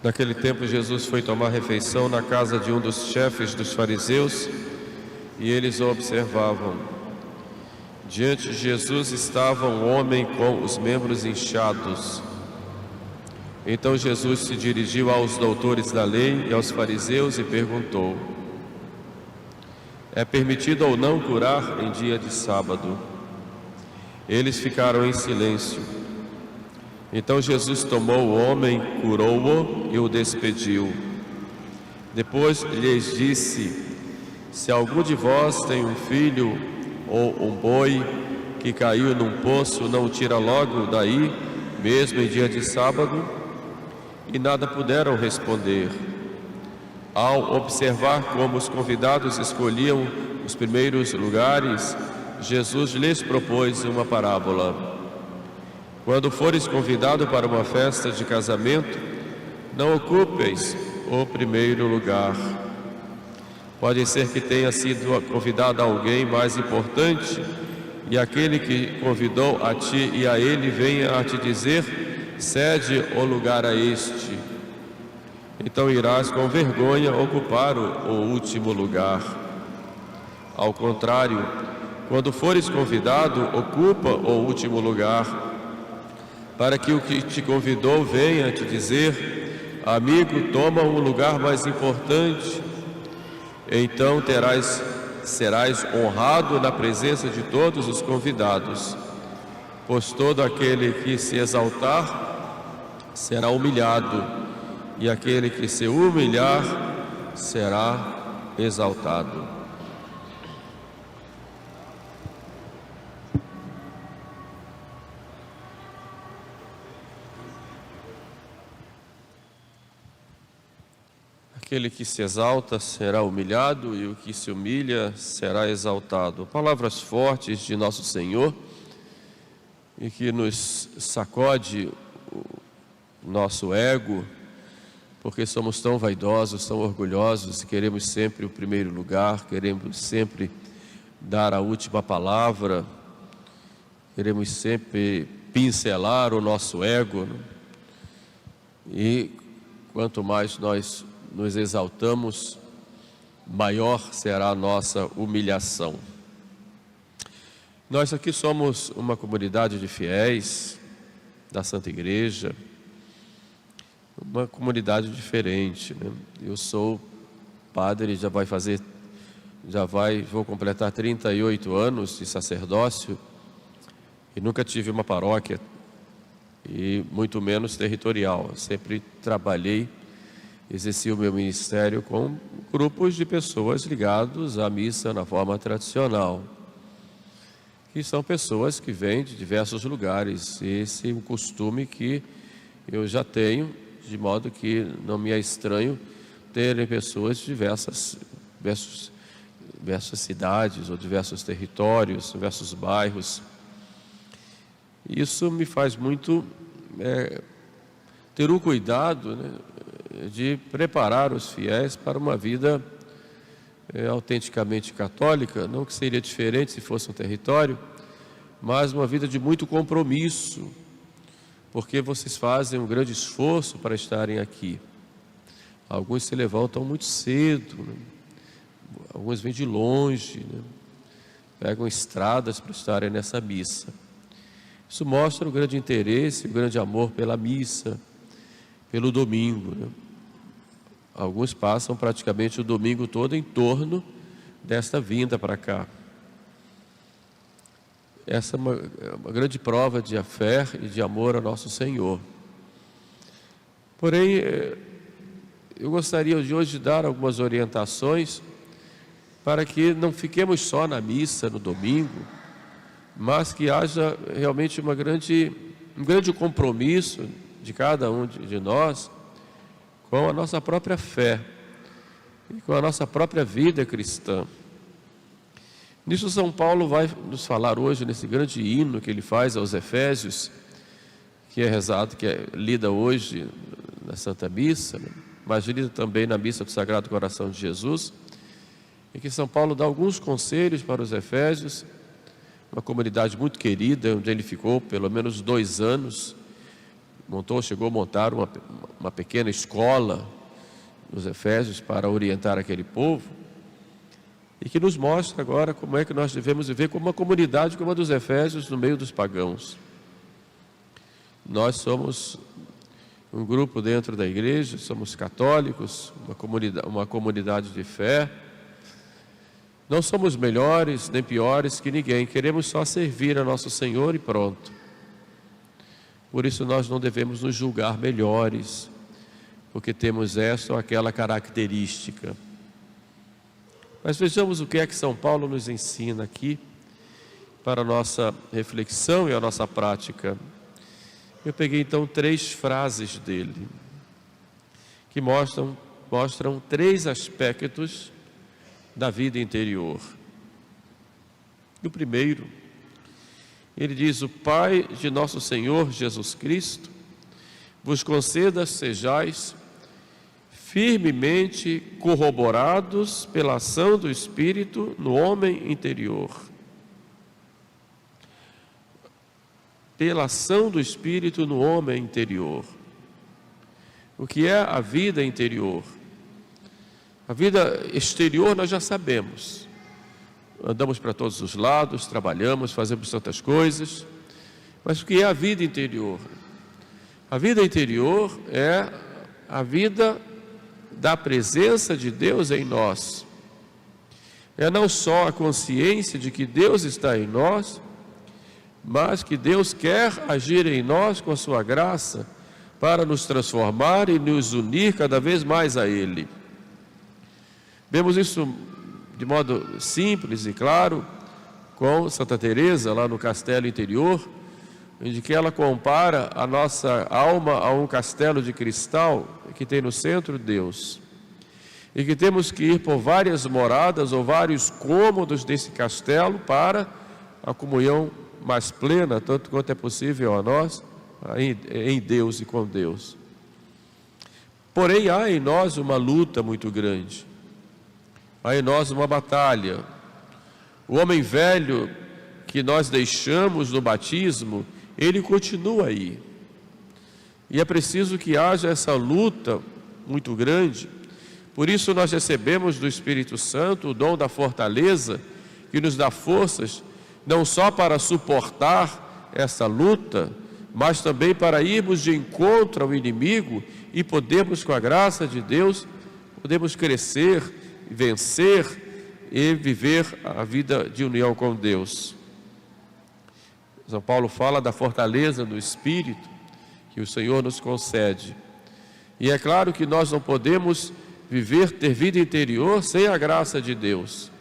Naquele tempo, Jesus foi tomar refeição na casa de um dos chefes dos fariseus e eles o observavam. Diante de Jesus estava um homem com os membros inchados. Então Jesus se dirigiu aos doutores da lei e aos fariseus e perguntou: é permitido ou não curar em dia de sábado? Eles ficaram em silêncio. Então Jesus tomou o homem, curou-o e o despediu. Depois lhes disse: se algum de vós tem um filho ou um boi que caiu num poço, não o tira logo daí, mesmo em dia de sábado? E nada puderam responder. Ao observar como os convidados escolhiam os primeiros lugares, Jesus lhes propôs uma parábola. Quando fores convidado para uma festa de casamento, não ocupeis o primeiro lugar. Pode ser que tenha sido convidado alguém mais importante, e aquele que convidou a ti e a ele venha a te dizer: cede o lugar a este. Então irás com vergonha ocupar o último lugar. Ao contrário, quando fores convidado, ocupa o último lugar, para que o que te convidou venha te dizer: amigo, toma um lugar mais importante. Então serás honrado na presença de todos os convidados, pois todo aquele que se exaltar será humilhado, e aquele que se humilhar será exaltado. Aquele que se exalta será humilhado, e o que se humilha será exaltado. Palavras fortes de nosso Senhor, e que nos sacode o nosso ego, porque somos tão vaidosos, tão orgulhosos, e queremos sempre o primeiro lugar, queremos sempre dar a última palavra, queremos sempre pincelar o nosso ego, né? E quanto mais nós nos exaltamos, maior será a nossa humilhação. Nós aqui somos uma comunidade de fiéis da Santa Igreja, uma comunidade diferente, né? Eu sou padre, vou completar 38 anos de sacerdócio, e nunca tive uma paróquia, e muito menos territorial. Eu sempre trabalhei, exerci o meu ministério com grupos de pessoas ligados à missa na forma tradicional, que são pessoas que vêm de diversos lugares. Esse é um costume que eu já tenho, de modo que não me é estranho terem pessoas de diversas cidades ou diversos territórios, diversos bairros. Isso me faz muito ter o cuidado, né, de preparar os fiéis para uma vida autenticamente católica, não que seria diferente se fosse um território, mas uma vida de muito compromisso, porque vocês fazem um grande esforço para estarem aqui. Alguns se levantam muito cedo, né? Alguns vêm de longe, né? Pegam estradas para estarem nessa missa. Isso mostra o grande interesse, o grande amor pela missa, pelo domingo, né? Alguns passam praticamente o domingo todo em torno desta vinda para cá. Essa é uma grande prova de fé e de amor a nosso Senhor. Porém, eu gostaria de hoje dar algumas orientações para que não fiquemos só na missa no domingo, mas que haja realmente um grande compromisso de cada um de nós com a nossa própria fé e com a nossa própria vida cristã. Nisso São Paulo vai nos falar hoje, nesse grande hino que ele faz aos Efésios, que é rezado, que é lida hoje na Santa Missa, né? Mas lida também na Missa do Sagrado Coração de Jesus, em que São Paulo dá alguns conselhos para os Efésios, uma comunidade muito querida, onde ele ficou pelo menos 2 anos, chegou a montar uma pequena escola nos Efésios para orientar aquele povo, e que nos mostra agora como é que nós devemos viver como uma comunidade como a dos Efésios no meio dos pagãos. Nós somos um grupo dentro da igreja, somos católicos, uma comunidade de fé. Não somos melhores nem piores que ninguém, queremos só servir a nosso Senhor e pronto. Por isso nós não devemos nos julgar melhores, porque temos essa ou aquela característica. Mas vejamos o que é que São Paulo nos ensina aqui para a nossa reflexão e a nossa prática. Eu peguei então 3 frases dele, que mostram 3 aspectos da vida interior. O primeiro, ele diz: o Pai de nosso Senhor Jesus Cristo vos conceda sejais firmemente corroborados pela ação do Espírito no homem interior. Pela ação do Espírito no homem interior. O que é a vida interior? A vida exterior nós já sabemos. Andamos para todos os lados, trabalhamos, fazemos tantas coisas. Mas o que é a vida interior? A vida interior é a vida da presença de Deus em nós. É não só a consciência de que Deus está em nós, mas que Deus quer agir em nós com a sua graça para nos transformar e nos unir cada vez mais a Ele. Vemos isso de modo simples e claro com Santa Teresa lá no Castelo Interior, em que ela compara a nossa alma a um castelo de cristal que tem no centro Deus, e que temos que ir por várias moradas ou vários cômodos desse castelo para a comunhão mais plena, tanto quanto é possível a nós, em Deus e com Deus. Porém, há em nós uma luta muito grande, há em nós uma batalha. O homem velho que nós deixamos no batismo, ele continua aí. E é preciso que haja essa luta muito grande. Por isso nós recebemos do Espírito Santo o dom da fortaleza, que nos dá forças, não só para suportar essa luta, mas também para irmos de encontro ao inimigo e podermos, com a graça de Deus, podemos crescer, vencer e viver a vida de união com Deus. São Paulo fala da fortaleza do Espírito que o Senhor nos concede. E é claro que nós não podemos ter vida interior sem a graça de Deus.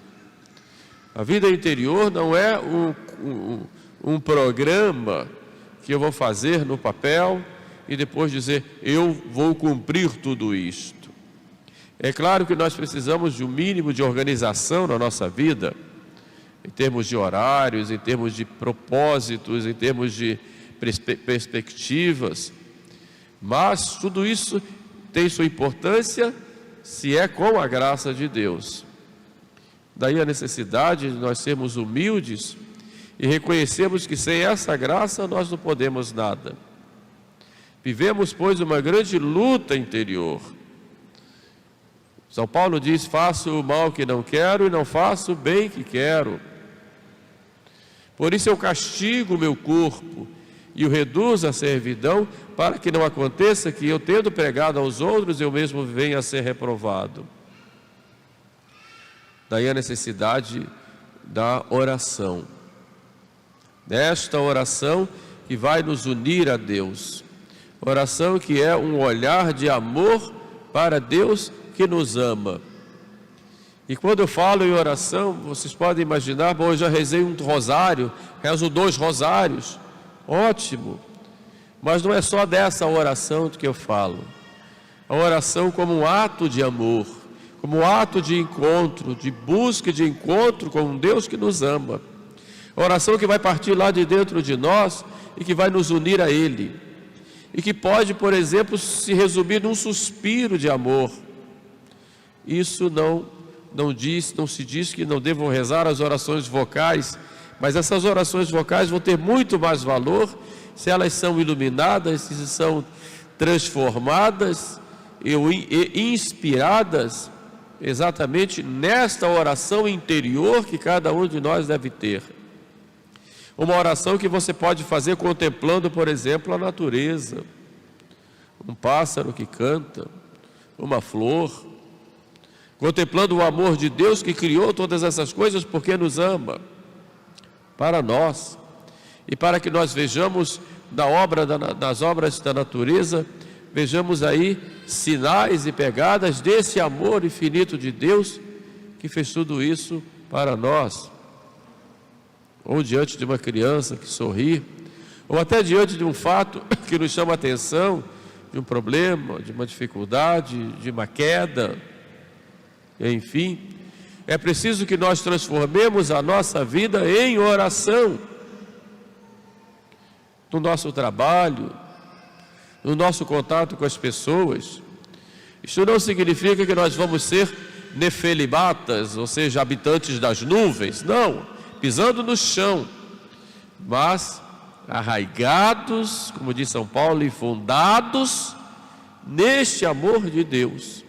A vida interior não é um programa que eu vou fazer no papel e depois dizer, eu vou cumprir tudo isto. É claro que nós precisamos de um mínimo de organização na nossa vida, em termos de horários, em termos de propósitos, em termos de perspectivas, mas tudo isso tem sua importância se é com a graça de Deus. Daí a necessidade de nós sermos humildes e reconhecermos que sem essa graça nós não podemos nada. Vivemos, pois, uma grande luta interior. São Paulo diz, faço o mal que não quero e não faço o bem que quero. Por isso eu castigo o meu corpo e o reduzo à servidão, para que não aconteça que eu, tendo pregado aos outros, eu mesmo venha a ser reprovado. Daí a necessidade da oração. Desta oração que vai nos unir a Deus. Oração que é um olhar de amor para Deus que nos ama. E quando eu falo em oração, vocês podem imaginar, bom, eu já rezei um rosário, rezo 2 rosários, ótimo. Mas não é só dessa oração que eu falo. A oração como um ato de amor, como um ato de encontro, de busca de encontro com um Deus que nos ama. A oração que vai partir lá de dentro de nós e que vai nos unir a Ele. E que pode, por exemplo, se resumir num suspiro de amor. Isso não se diz que não devam rezar as orações vocais Mas essas orações vocais vão ter muito mais valor se elas são iluminadas, se são transformadas e inspiradas exatamente nesta oração interior que cada um de nós deve ter. Uma oração que você pode fazer contemplando, por exemplo, a natureza, um pássaro que canta, uma flor, contemplando o amor de Deus que criou todas essas coisas porque nos ama, para nós, e para que nós vejamos nas obras da natureza, vejamos aí sinais e pegadas desse amor infinito de Deus que fez tudo isso para nós. Ou diante de uma criança que sorri, ou até diante de um fato que nos chama a atenção, de um problema, de uma dificuldade, de uma queda, enfim, é preciso que nós transformemos a nossa vida em oração, no nosso trabalho, no nosso contato com as pessoas. Isso não significa que nós vamos ser nefelibatas, ou seja, habitantes das nuvens, não, pisando no chão, mas arraigados, como diz São Paulo, e fundados neste amor de Deus,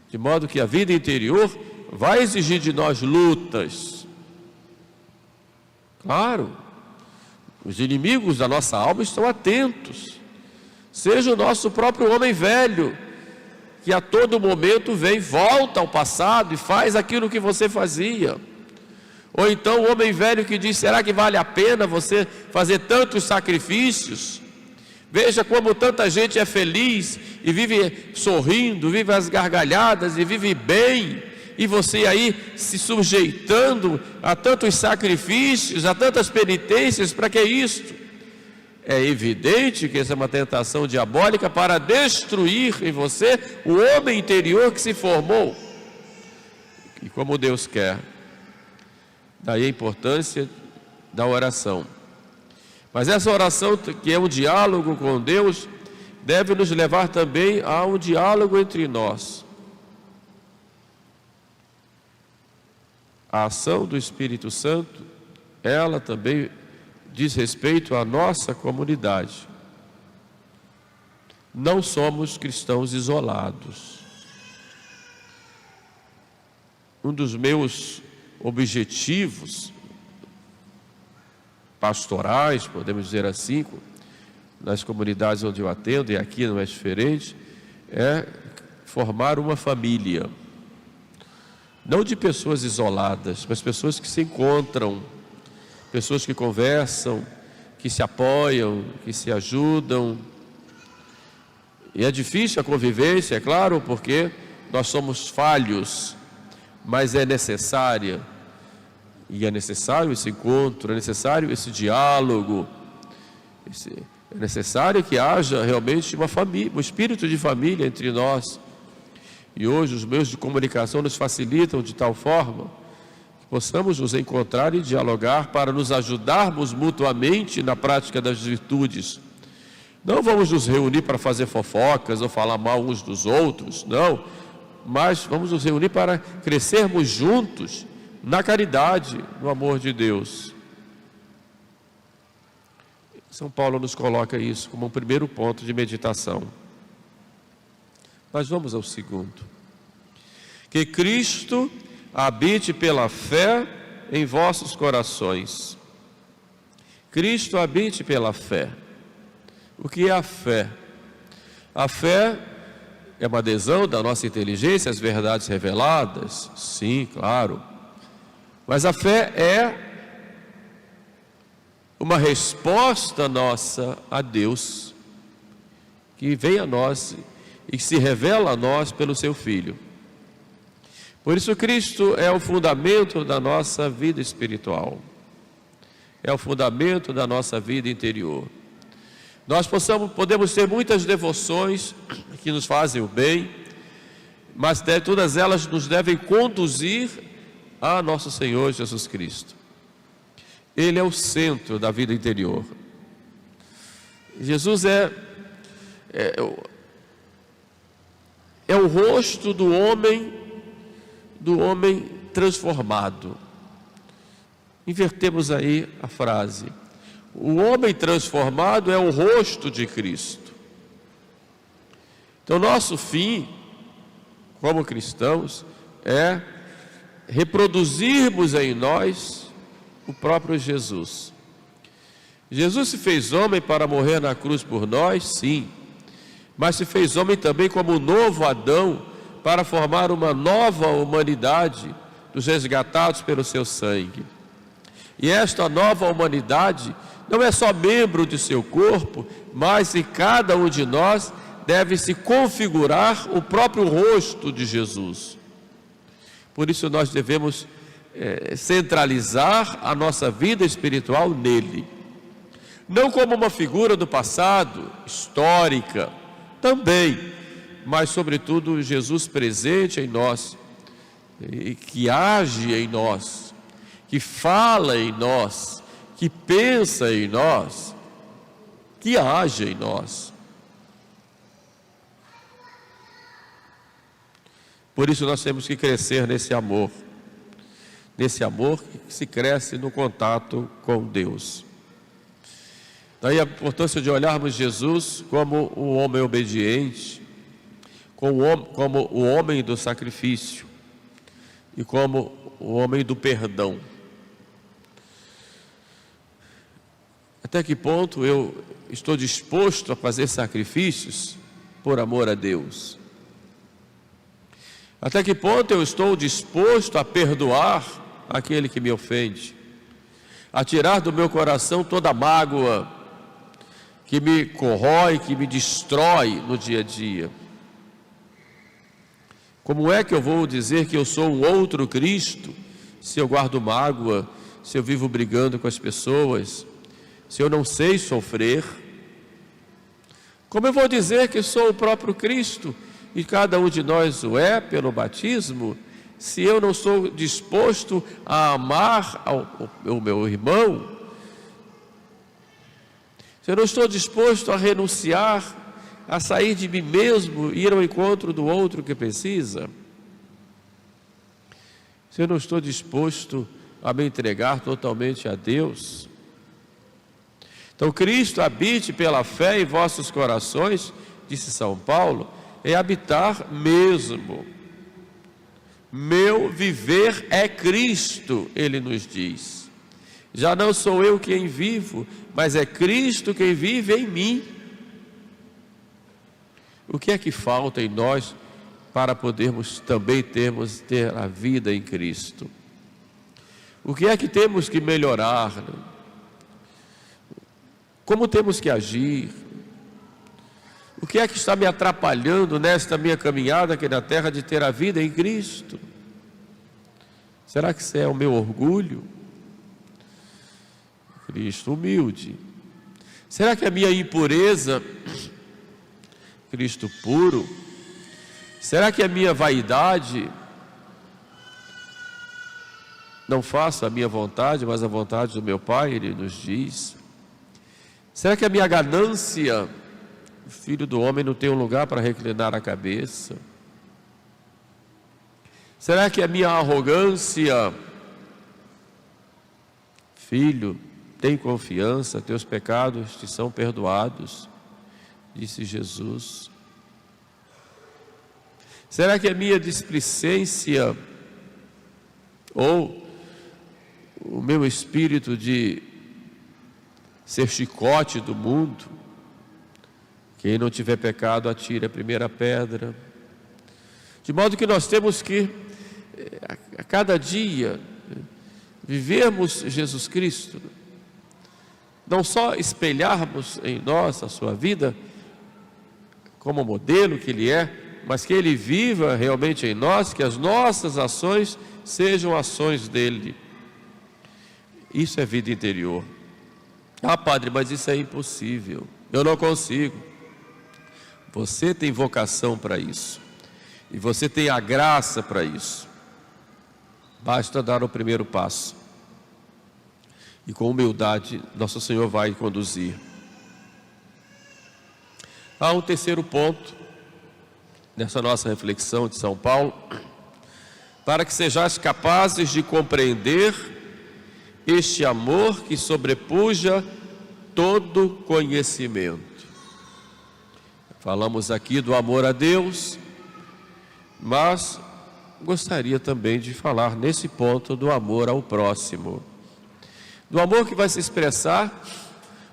de modo que a vida interior vai exigir de nós lutas. Claro, os inimigos da nossa alma estão atentos, seja o nosso próprio homem velho, que a todo momento volta ao passado e faz aquilo que você fazia. Ou então o homem velho que diz: será que vale a pena você fazer tantos sacrifícios? Veja como tanta gente é feliz e vive sorrindo, vive às gargalhadas e vive bem, e você aí se sujeitando a tantos sacrifícios, a tantas penitências. Para que isto? É evidente que essa é uma tentação diabólica para destruir em você o homem interior que se formou, e como Deus quer. Daí a importância da oração. Mas essa oração, que é um diálogo com Deus, deve nos levar também a um diálogo entre nós. A ação do Espírito Santo, ela também diz respeito à nossa comunidade. Não somos cristãos isolados. Um dos meus objetivos pastorais, podemos dizer assim, nas comunidades onde eu atendo, e aqui não é diferente, é formar uma família, não de pessoas isoladas, mas pessoas que se encontram, pessoas que conversam, que se apoiam, que se ajudam. E é difícil a convivência, é claro, porque nós somos falhos, mas é necessária. E é necessário esse encontro, é necessário esse diálogo, é necessário que haja realmente uma família, um espírito de família entre nós. E hoje os meios de comunicação nos facilitam de tal forma que possamos nos encontrar e dialogar para nos ajudarmos mutuamente na prática das virtudes. Não vamos nos reunir para fazer fofocas ou falar mal uns dos outros, não, mas vamos nos reunir para crescermos juntos na caridade, no amor de Deus. São Paulo nos coloca isso como um primeiro ponto de meditação. Mas vamos ao segundo. Que Cristo habite pela fé em vossos corações. Cristo habite pela fé. O que é a fé? A fé é uma adesão da nossa inteligência às verdades reveladas? Sim, claro. Mas a fé é uma resposta nossa a Deus, que vem a nós e que se revela a nós pelo seu Filho. Por isso Cristo é o fundamento da nossa vida espiritual, é o fundamento da nossa vida interior. Nós podemos ter muitas devoções que nos fazem o bem, mas todas elas nos devem conduzir a nosso Senhor Jesus Cristo. Ele é o centro da vida interior. Jesus é o rosto do homem transformado. Invertemos aí a frase. O homem transformado é o rosto de Cristo. Então, nosso fim, como cristãos, é reproduzirmos em nós o próprio Jesus. Jesus se fez homem para morrer na cruz por nós, sim, mas se fez homem também como um novo Adão, para formar uma nova humanidade dos resgatados pelo seu sangue. E esta nova humanidade não é só membro de seu corpo, mas em cada um de nós deve se configurar o próprio rosto de Jesus. Por isso nós devemos centralizar a nossa vida espiritual nele. Não como uma figura do passado, histórica, também, mas sobretudo Jesus presente em nós, que age em nós, que fala em nós, que pensa em nós, que age em nós. Por isso nós temos que crescer nesse amor que se cresce no contato com Deus. Daí a importância de olharmos Jesus como o homem obediente, como o homem do sacrifício e como o homem do perdão. Até que ponto eu estou disposto a fazer sacrifícios por amor a Deus? Até que ponto eu estou disposto a perdoar aquele que me ofende? A tirar do meu coração toda a mágoa que me corrói, que me destrói no dia a dia? Como é que eu vou dizer que eu sou um outro Cristo se eu guardo mágoa, se eu vivo brigando com as pessoas, se eu não sei sofrer? Como eu vou dizer que sou o próprio Cristo, e cada um de nós o é pelo batismo, se eu não estou disposto a amar o meu irmão? Se eu não estou disposto a renunciar, a sair de mim mesmo e ir ao encontro do outro que precisa? Se eu não estou disposto a me entregar totalmente a Deus? Então, Cristo habite pela fé em vossos corações, disse São Paulo, é habitar mesmo. Meu viver é Cristo, ele nos diz. Já não sou eu quem vivo, mas é Cristo quem vive em mim. O que é que falta em nós para podermos também ter a vida em Cristo? O que é que temos que melhorar? Como temos que agir? O que é que está me atrapalhando nesta minha caminhada aqui na terra de ter a vida em Cristo? Será que isso é o meu orgulho? Cristo humilde. Será que a minha impureza? Cristo puro. Será que a minha vaidade? Não faço a minha vontade, mas a vontade do meu Pai, ele nos diz. Será que a minha ganância? O Filho do Homem não tem um lugar para reclinar a cabeça? Será que a minha arrogância? Filho, tem confiança, teus pecados te são perdoados, disse Jesus. Será que a minha displicência ou o meu espírito de ser chicote do mundo? Quem não tiver pecado, atire a primeira pedra. De modo que nós temos que, a cada dia, vivermos Jesus Cristo. Não só espelharmos em nós a sua vida, como modelo que Ele é, mas que Ele viva realmente em nós, que as nossas ações sejam ações dEle. Isso é vida interior. Ah, padre, mas isso é impossível. Eu não consigo. Você tem vocação para isso. E você tem a graça para isso. Basta dar o primeiro passo. E com humildade, nosso Senhor vai conduzir. Há um terceiro ponto, nessa nossa reflexão de São Paulo. Para que sejais capazes de compreender este amor que sobrepuja todo conhecimento. Falamos aqui do amor a Deus, mas gostaria também de falar nesse ponto do amor ao próximo. Do amor que vai se expressar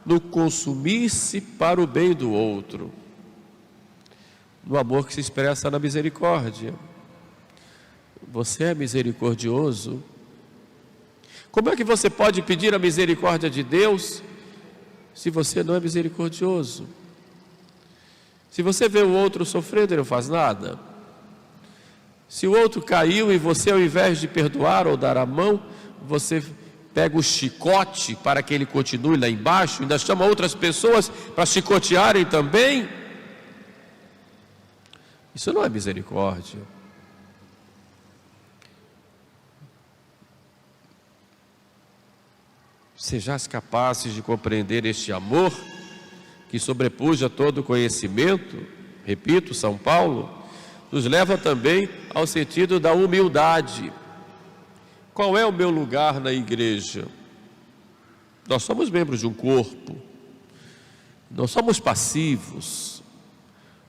no consumir-se para o bem do outro. Do amor que se expressa na misericórdia. Você é misericordioso? Como é que você pode pedir a misericórdia de Deus se você não é misericordioso? Se você vê o outro sofrendo, ele não faz nada. Se o outro caiu e você, ao invés de perdoar ou dar a mão, você pega o chicote para que ele continue lá embaixo, ainda chama outras pessoas para chicotearem também. Isso não é misericórdia. Sejais capazes de compreender este amor que sobrepuja todo conhecimento, repito, São Paulo, nos leva também ao sentido da humildade. Qual é o meu lugar na igreja? Nós somos membros de um corpo, não somos passivos.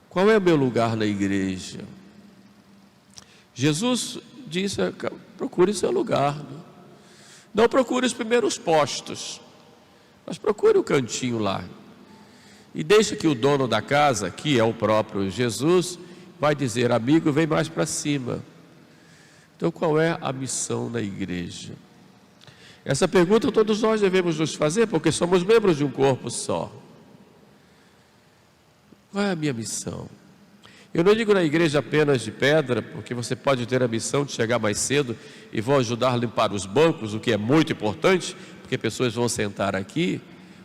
Qual é o meu lugar na igreja? Jesus disse: procure seu lugar. Não procure os primeiros postos, mas procure o cantinho lá. E deixa que o dono da casa, que é o próprio Jesus, vai dizer: amigo, vem mais para cima. Então, qual é a missão na igreja? Essa pergunta todos nós devemos nos fazer, porque somos membros de um corpo só. Qual é a minha missão? Eu não digo na igreja apenas de pedra, porque você pode ter a missão de chegar mais cedo e vou ajudar a limpar os bancos, o que é muito importante, porque pessoas vão sentar aqui,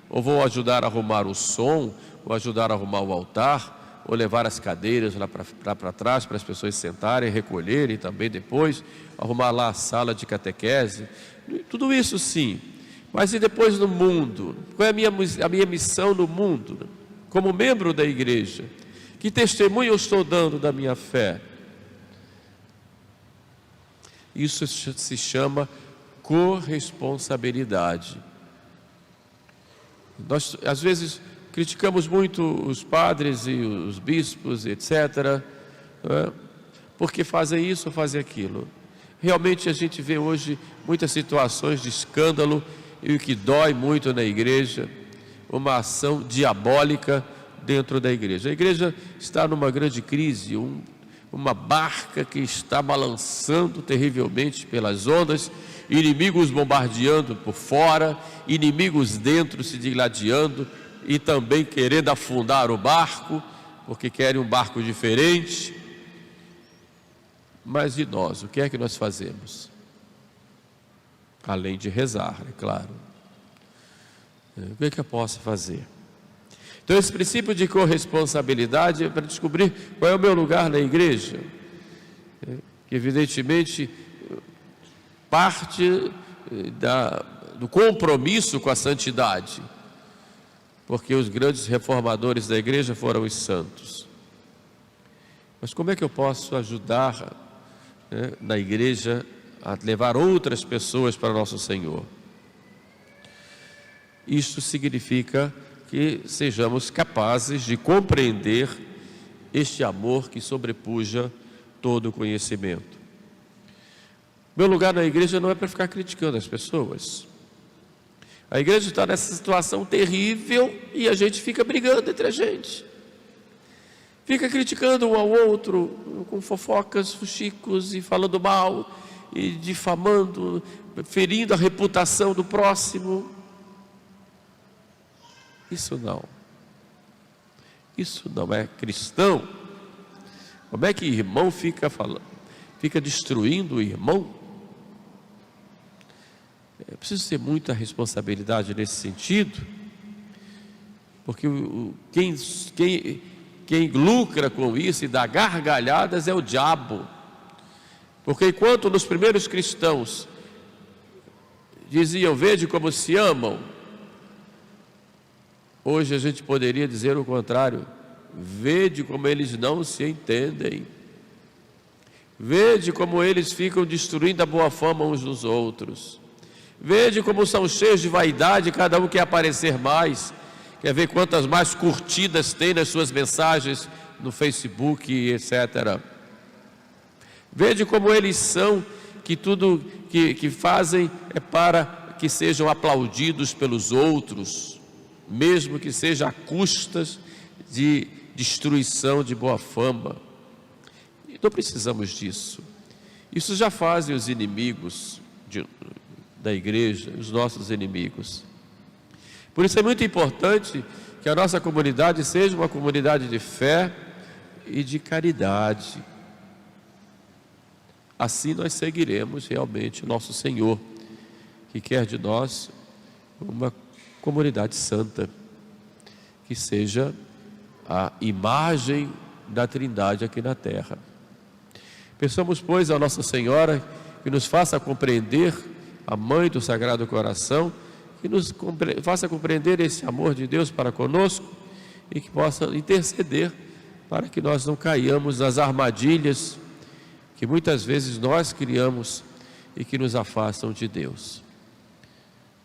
ou vou ajudar a arrumar o som, ou ajudar a arrumar o altar, ou levar as cadeiras lá para trás para as pessoas sentarem, recolherem também depois, arrumar lá a sala de catequese, tudo isso sim. Mas e depois no mundo? Qual é a minha missão no mundo? Como membro da igreja, que testemunho eu estou dando da minha fé? Isso se chama corresponsabilidade. Nós, às vezes, criticamos muito os padres e os bispos, etc., porque fazem isso ou fazem aquilo. Realmente a gente vê hoje muitas situações de escândalo, e o que dói muito na igreja, uma ação diabólica dentro da igreja. A igreja está numa grande crise, uma barca que está balançando terrivelmente pelas ondas, inimigos bombardeando por fora, inimigos dentro se digladiando e também querendo afundar o barco, porque querem um barco diferente. Mas e nós? O que é que nós fazemos? Além de rezar, é claro. O que é que eu posso fazer? Então, esse princípio de corresponsabilidade é para descobrir qual é o meu lugar na igreja, que evidentemente parte do compromisso com a santidade, porque os grandes reformadores da igreja foram os santos. Mas como é que eu posso ajudar, na igreja a levar outras pessoas para nosso Senhor? Isto significa que sejamos capazes de compreender este amor que sobrepuja todo o conhecimento. Meu lugar na igreja não é para ficar criticando as pessoas. A igreja está nessa situação terrível e a gente fica brigando entre a gente. Fica criticando um ao outro, com fofocas, fuxicos e falando mal, e difamando, ferindo a reputação do próximo. Isso não é cristão. Como é que irmão fica destruindo o irmão? É preciso ter muita responsabilidade nesse sentido, porque quem lucra com isso e dá gargalhadas é o diabo. Porque enquanto nos primeiros cristãos diziam: vede como se amam, hoje a gente poderia dizer o contrário: vede como eles não se entendem, vede como eles ficam destruindo a boa fama uns dos outros, Vede como são cheios de vaidade, cada um quer aparecer mais, quer ver quantas mais curtidas tem nas suas mensagens no Facebook, etc. Vede como eles são, que tudo que fazem é para que sejam aplaudidos pelos outros, mesmo que seja a custas de destruição de boa fama. E não precisamos disso. Isso já fazem os inimigos da igreja, os nossos inimigos. Por isso é muito importante que a nossa comunidade seja uma comunidade de fé e de caridade. Assim nós seguiremos realmente o nosso Senhor, que quer de nós uma comunidade santa, que seja a imagem da Trindade aqui na terra. Peçamos, pois, a Nossa Senhora que nos faça compreender, a Mãe do Sagrado Coração, que nos faça compreender esse amor de Deus para conosco e que possa interceder para que nós não caiamos nas armadilhas que muitas vezes nós criamos e que nos afastam de Deus.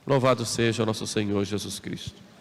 Louvado seja nosso Senhor Jesus Cristo.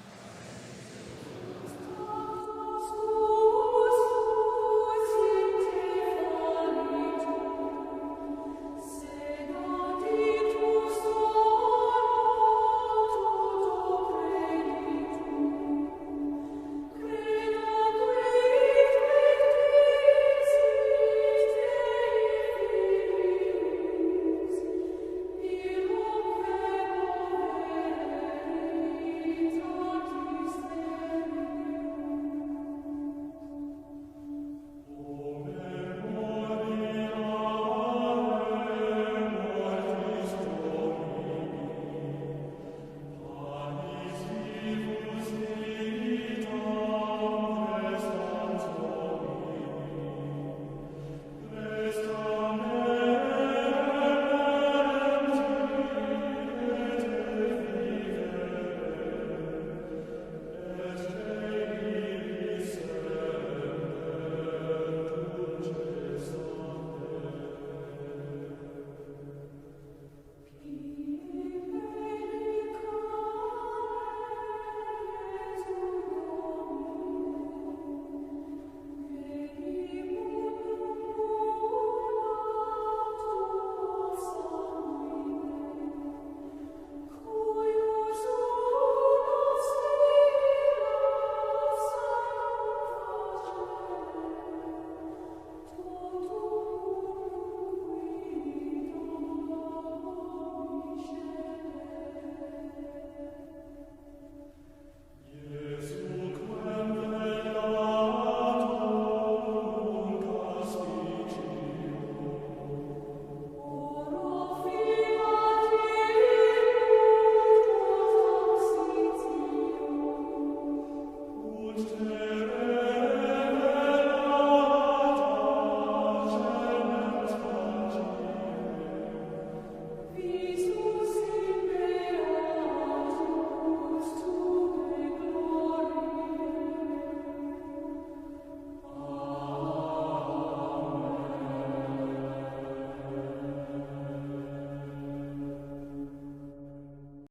Amen.